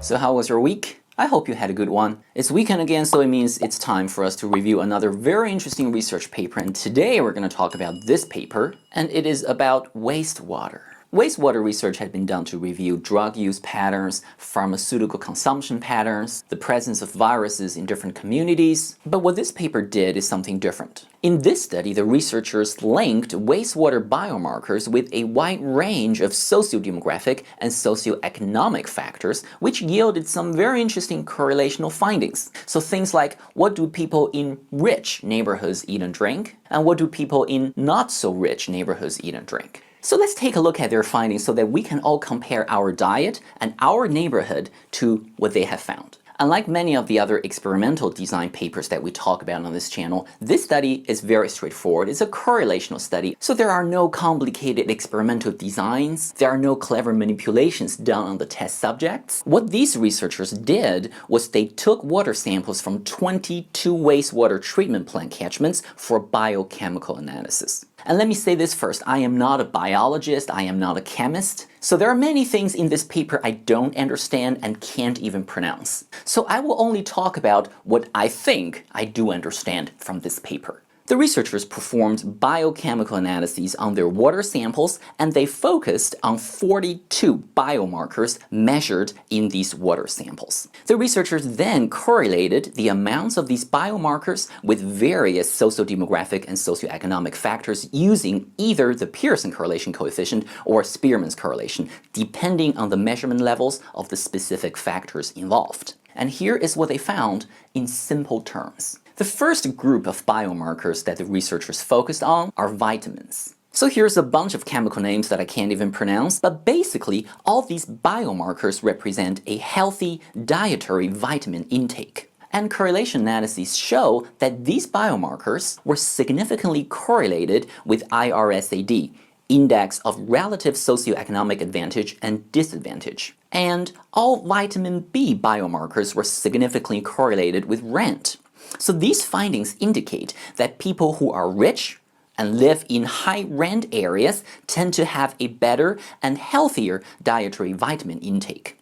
So how was your week? I hope you had a good one. It's weekend again, so it means it's time for us to review another very interesting research paper, and today we're going to talk about this paper, and it is about wastewater. Wastewater research had been done to review drug use patterns, pharmaceutical consumption patterns, the presence of viruses in different communities, but what this paper did is something different. In this study, the researchers linked wastewater biomarkers with a wide range of socio-demographic and socioeconomic factors, which yielded some very interesting correlational findings. So things like, what do people in rich neighborhoods eat and drink, and what do people in not so rich neighborhoods eat and drink? So let's take a look at their findings so that we can all compare our diet and our neighborhood to what they have found. Unlike many of the other experimental design papers that we talk about on this channel, this study is very straightforward. It's a correlational study, so there are no complicated experimental designs, there are no clever manipulations done on the test subjects. What these researchers did was they took water samples from 22 wastewater treatment plant catchments for biochemical analysis. And let me say this first, I am not a biologist, I am not a chemist, so there are many things in this paper I don't understand and can't even pronounce. So I will only talk about what I think I do understand from this paper. The researchers performed biochemical analyses on their water samples, and they focused on 42 biomarkers measured in these water samples. The researchers then correlated the amounts of these biomarkers with various socio-demographic and socioeconomic factors using either the Pearson correlation coefficient or Spearman's correlation, depending on the measurement levels of the specific factors involved. And here is what they found in simple terms. The first group of biomarkers that the researchers focused on are vitamins. So here's a bunch of chemical names that I can't even pronounce, but basically all these biomarkers represent a healthy dietary vitamin intake. And correlation analyses show that these biomarkers were significantly correlated with IRSAD, Index of Relative Socioeconomic Advantage and Disadvantage. And all vitamin B biomarkers were significantly correlated with rent. So these findings indicate that people who are rich and live in high rent areas tend to have a better and healthier dietary vitamin intake.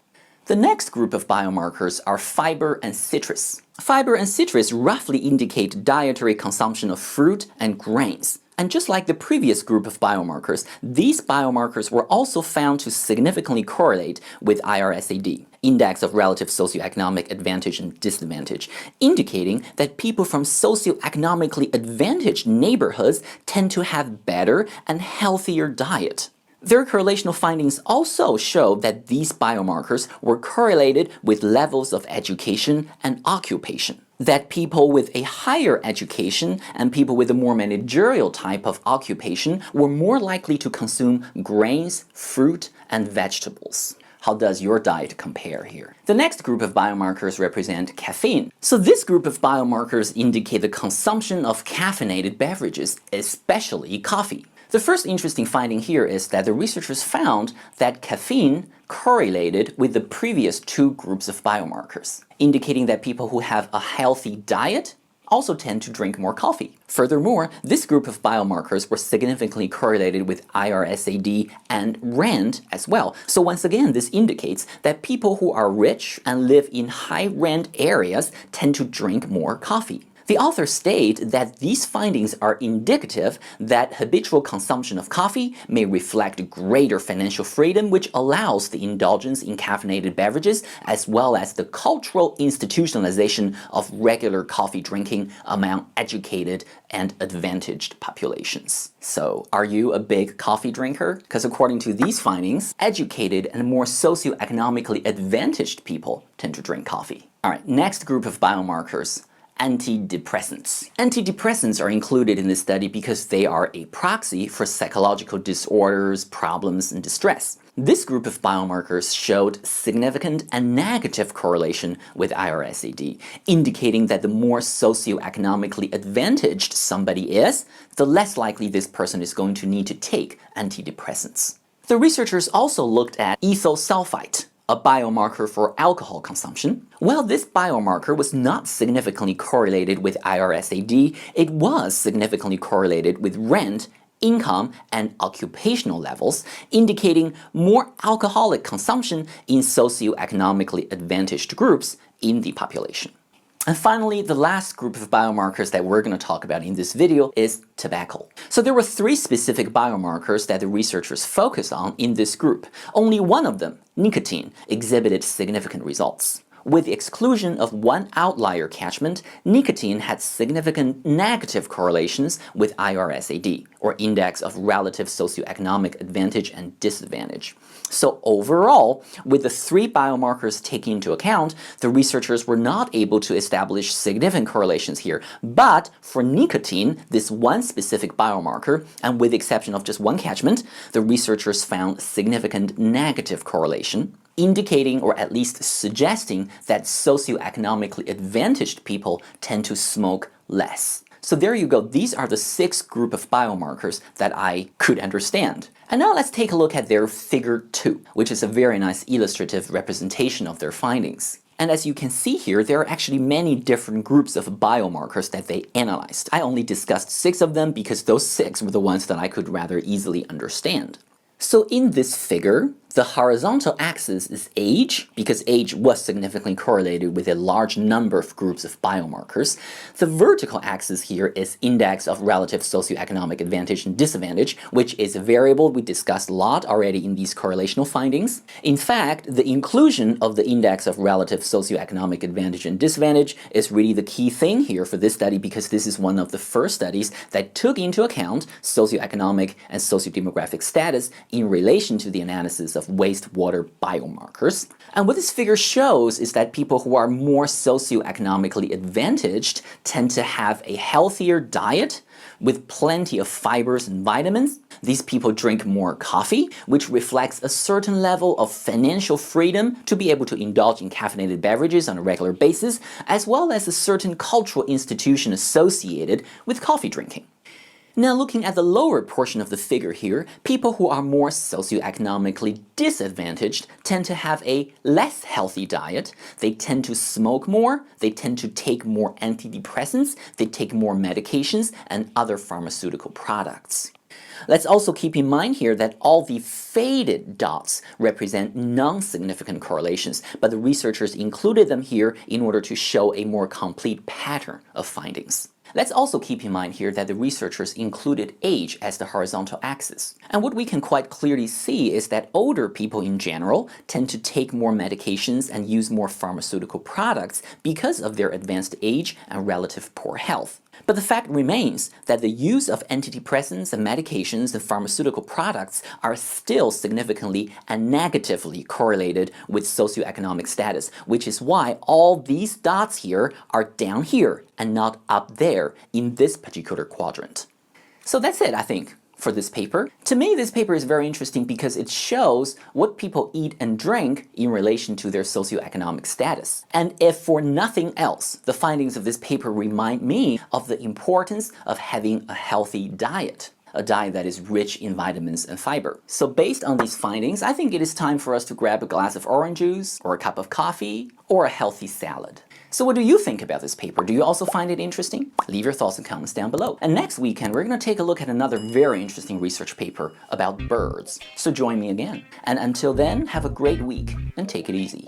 The next group of biomarkers are fiber and citrus. Fiber and citrus roughly indicate dietary consumption of fruit and grains. And just like the previous group of biomarkers, these biomarkers were also found to significantly correlate with IRSAD, Index of Relative Socioeconomic Advantage and Disadvantage, indicating that people from socioeconomically advantaged neighborhoods tend to have better and healthier diet. Their correlational findings also show that these biomarkers were correlated with levels of education and occupation. That people with a higher education and people with a more managerial type of occupation were more likely to consume grains, fruit, and vegetables. How does your diet compare here? The next group of biomarkers represent caffeine. So this group of biomarkers indicate the consumption of caffeinated beverages, especially coffee. The first interesting finding here is that the researchers found that caffeine correlated with the previous two groups of biomarkers, indicating that people who have a healthy diet also tend to drink more coffee. Furthermore, this group of biomarkers were significantly correlated with IRSAD and rent as well. So once again, this indicates that people who are rich and live in high rent areas tend to drink more coffee. The authors state that these findings are indicative that habitual consumption of coffee may reflect greater financial freedom, which allows the indulgence in caffeinated beverages, as well as the cultural institutionalization of regular coffee drinking among educated and advantaged populations. So, are you a big coffee drinker? Because according to these findings, educated and more socioeconomically advantaged people tend to drink coffee. All right, next group of biomarkers. Antidepressants. Antidepressants are included in this study because they are a proxy for psychological disorders, problems, and distress. This group of biomarkers showed significant and negative correlation with IRSAD, indicating that the more socioeconomically advantaged somebody is, the less likely this person is going to need to take antidepressants. The researchers also looked at ethyl sulfite, a biomarker for alcohol consumption. While this biomarker was not significantly correlated with IRSAD, it was significantly correlated with rent income, and occupational levels, indicating more alcoholic consumption in socioeconomically advantaged groups in the population. And finally, the last group of biomarkers that we're going to talk about in this video is tobacco. So there were 3 specific biomarkers that the researchers focused on in this group. Only one of them, nicotine, exhibited significant results. With the exclusion of one outlier catchment, nicotine had significant negative correlations with IRSAD, or Index of Relative Socioeconomic Advantage and Disadvantage. So overall, with the 3 biomarkers taken into account, the researchers were not able to establish significant correlations here. But for nicotine, this one specific biomarker, and with the exception of just one catchment, the researchers found significant negative correlation, indicating or at least suggesting that socioeconomically advantaged people tend to smoke less. So there you go, these are the 6 group of biomarkers that I could understand. And now let's take a look at their figure 2, which is a very nice illustrative representation of their findings. And as you can see here, there are actually many different groups of biomarkers that they analyzed. I only discussed 6 of them because those 6 were the ones that I could rather easily understand. So in this figure, the horizontal axis is age, because age was significantly correlated with a large number of groups of biomarkers. The vertical axis here is Index of Relative Socioeconomic Advantage and Disadvantage, which is a variable we discussed a lot already in these correlational findings. In fact, the inclusion of the Index of Relative Socioeconomic Advantage and Disadvantage is really the key thing here for this study, because this is one of the first studies that took into account socioeconomic and sociodemographic status in relation to the analysis of wastewater biomarkers. And what this figure shows is that people who are more socioeconomically advantaged tend to have a healthier diet with plenty of fibers and vitamins. These people drink more coffee, which reflects a certain level of financial freedom to be able to indulge in caffeinated beverages on a regular basis, as well as a certain cultural institution associated with coffee drinking. Now looking at the lower portion of the figure here, people who are more socioeconomically disadvantaged tend to have a less healthy diet, they tend to smoke more, they tend to take more antidepressants, they take more medications and other pharmaceutical products. Let's also keep in mind here that all the faded dots represent non-significant correlations, but the researchers included them here in order to show a more complete pattern of findings. Let's also keep in mind here that the researchers included age as the horizontal axis. And what we can quite clearly see is that older people in general tend to take more medications and use more pharmaceutical products because of their advanced age and relative poor health. But the fact remains that the use of antidepressants and medications and pharmaceutical products are still significantly and negatively correlated with socioeconomic status, which is why all these dots here are down here and not up there in this particular quadrant. So that's it, I think, for this paper. To me, this paper is very interesting because it shows what people eat and drink in relation to their socioeconomic status. And if for nothing else, the findings of this paper remind me of the importance of having a healthy diet. A diet that is rich in vitamins and fiber. So based on these findings, I think it is time for us to grab a glass of orange juice, or a cup of coffee, or a healthy salad. So what do you think about this paper? Do you also find it interesting? Leave your thoughts and comments down below. And next weekend, we're going to take a look at another very interesting research paper about birds. So join me again. And until then, have a great week and take it easy.